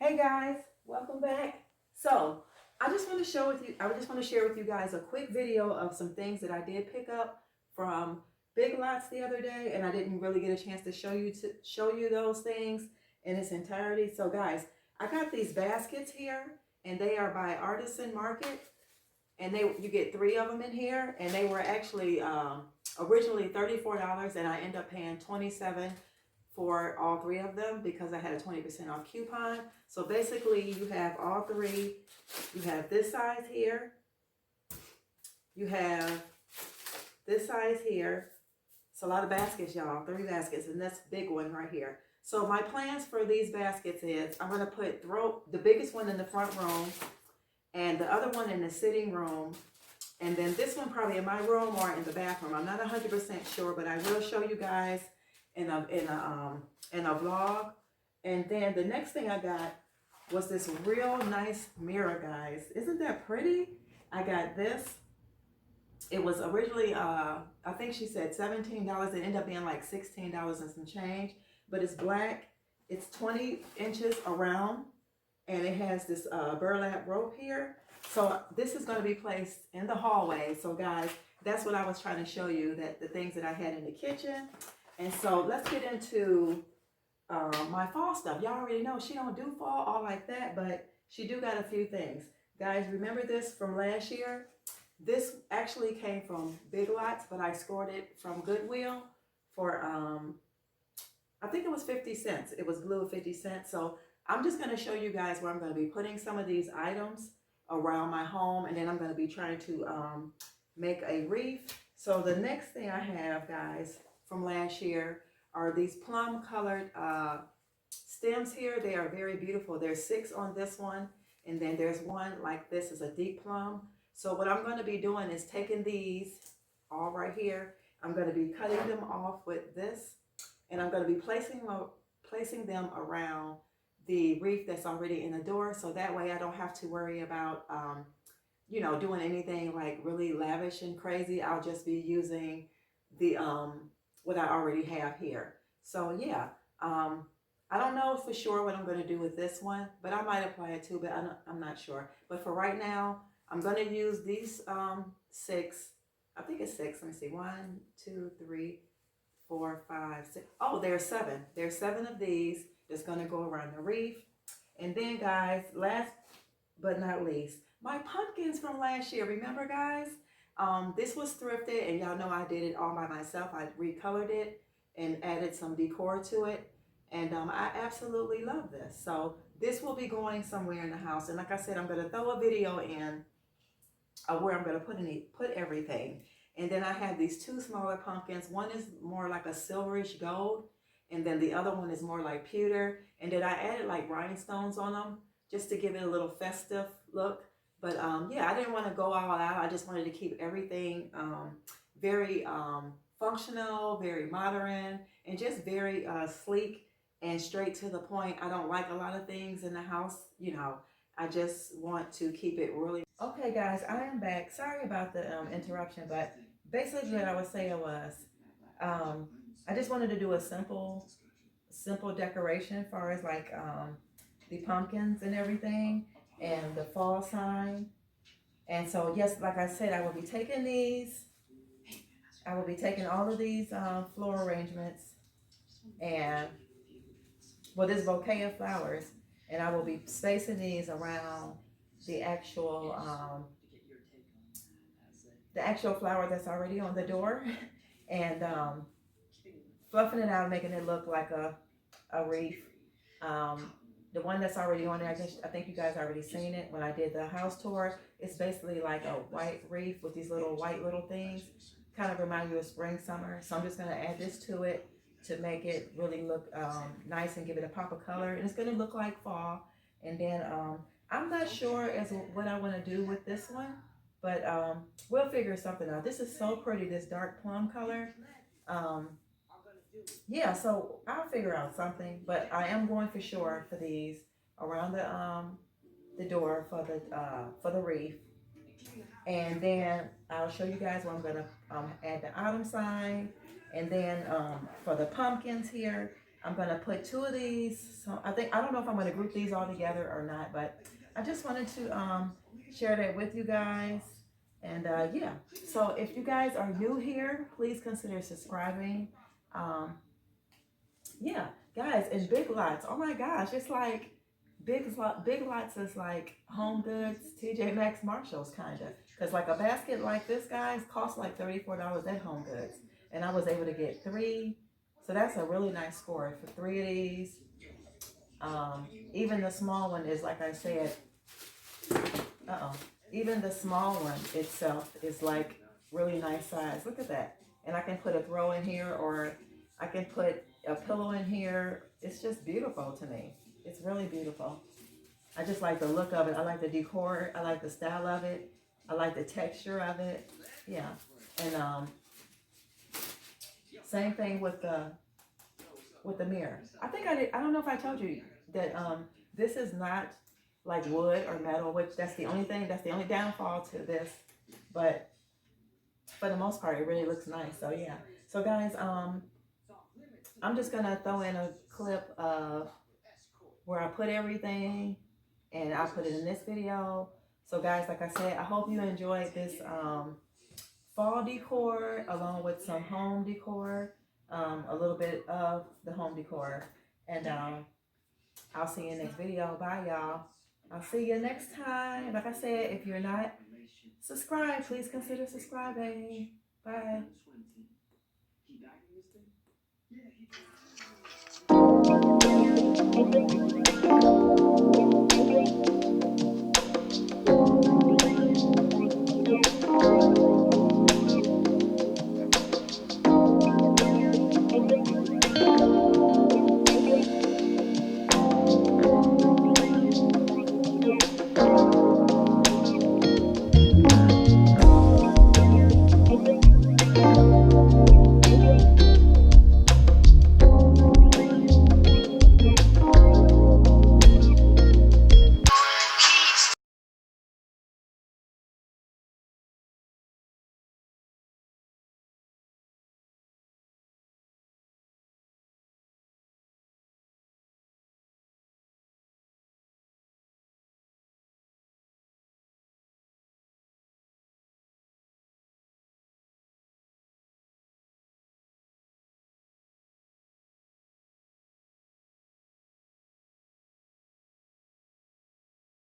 Hey guys, welcome back. So I just want to share with you guys a quick video of some things that I did pick up from Big Lots the other day, and I didn't really get a chance to show you those things in its entirety. So guys, I got these baskets here, and they are by Artisan Market, and you get three of them in here, and they were actually originally $34, and I end up paying 27 for all three of them because I had a 20% off coupon. So basically you have all three. You have this size here. You have this size here. It's a lot of baskets, y'all. 3 baskets, and that's a big one right here. So my plans for these baskets is I'm going to throw the biggest one in the front room and the other one in the sitting room. And then this one probably in my room or in the bathroom. I'm not 100% sure, but I will show you guys in a vlog. And then the next thing I got was this real nice mirror, guys. Isn't that pretty? I got this. It was originally I think she said $17. It ended up being like $16 and some change. But it's black. It's 20 inches around, and it has this burlap rope here. So this is going to be placed in the hallway. So guys, that's what I was trying to show you, that the things that I had in the kitchen. And so let's get into my fall stuff. Y'all already know she don't do fall all like that, but she do got a few things. Guys, remember this from last year? This actually came from Big Lots, but I scored it from Goodwill for I think it was 50 cents. It was blue 50 cents. So I'm just going to show you guys where I'm going to be putting some of these items around my home, and then I'm going to be trying to make a wreath. So the next thing I have, guys, from last year are these plum colored stems here. They are very beautiful. There's 6 on this one, and then there's one like this is a deep plum. So what I'm going to be doing is taking these all right here. I'm going to be cutting them off with this, and I'm going to be placing them around the wreath that's already in the door, so that way I don't have to worry about doing anything like really lavish and crazy. I'll just be using the what I already have here. So yeah, I don't know for sure what I'm going to do with this one, but I might apply it too, but I'm not sure. But for right now, I'm going to use these 6. I think it's 6. Let me see. 1, 2, 3, 4, 5, 6. Oh, there's 7. There's 7 of these that's going to go around the wreath. And then, guys, last but not least, my pumpkins from last year. Remember, guys? This was thrifted, and y'all know I did it all by myself. I recolored it and added some decor to it. And I absolutely love this. So this will be going somewhere in the house. And like I said, I'm going to throw a video in where I'm going to put everything. And then I have these 2 smaller pumpkins. One is more like a silverish gold, and then the other one is more like pewter. And then I added like rhinestones on them just to give it a little festive look. But yeah, I didn't want to go all out. I just wanted to keep everything very functional, very modern, and just very sleek and straight to the point. I don't like a lot of things in the house, I just want to keep it really. Okay, guys, I am back. Sorry about the interruption, but basically what I was saying was, I just wanted to do a simple decoration as far as like the pumpkins and everything, and the fall sign. And so, yes, like I said, I will be taking these. I will be taking all of these floral arrangements and this bouquet of flowers, and I will be spacing these around the actual flower that's already on the door, and fluffing it out, making it look like a wreath. The one that's already on there, I think you guys already seen it when I did the house tour. It's basically like a white wreath with these little white things. Kind of remind you of spring, summer. So I'm just going to add this to it to make it really look nice and give it a pop of color. And it's going to look like fall. And then I'm not sure as what I want to do with this one, but we'll figure something out. This is so pretty, this dark plum color. Yeah, so I'll figure out something, but I am going for sure for these around the door for the wreath. And then I'll show you guys where I'm gonna add the autumn sign, and then for the pumpkins here, I'm gonna put two of these. So I don't know if I'm gonna group these all together or not, but I just wanted to share that with you guys. And yeah, so if you guys are new here, please consider subscribing. Um, yeah, guys, and Big Lots. Oh my gosh, it's like Big Lots is like Home Goods, TJ Maxx, Marshalls kind of. Cause like a basket like this, guys, costs like $34 at Home Goods, and I was able to get three. So that's a really nice score for three of these. Even the small one is like I said. Even the small one itself is like really nice size. Look at that. And I can put a throw in here, or I can put a pillow in here. It's just beautiful to me. It's really beautiful. I just like the look of it. I like the decor. I like the style of it. I like the texture of it. Yeah. And same thing with the mirror. I think I did. I don't know if I told you that this is not like wood or metal, which that's the only thing. That's the only downfall to this. But for the most part, it really looks nice. So yeah. So guys, I'm just gonna throw in a clip of where I put everything, and I'll put it in this video. So guys, like I said, I hope you enjoyed this fall decor along with some home decor, a little bit of the home decor. And I'll see you in the next video. Bye, y'all. I'll see you next time. Like I said, if you're not subscribed, please consider subscribing. Bye.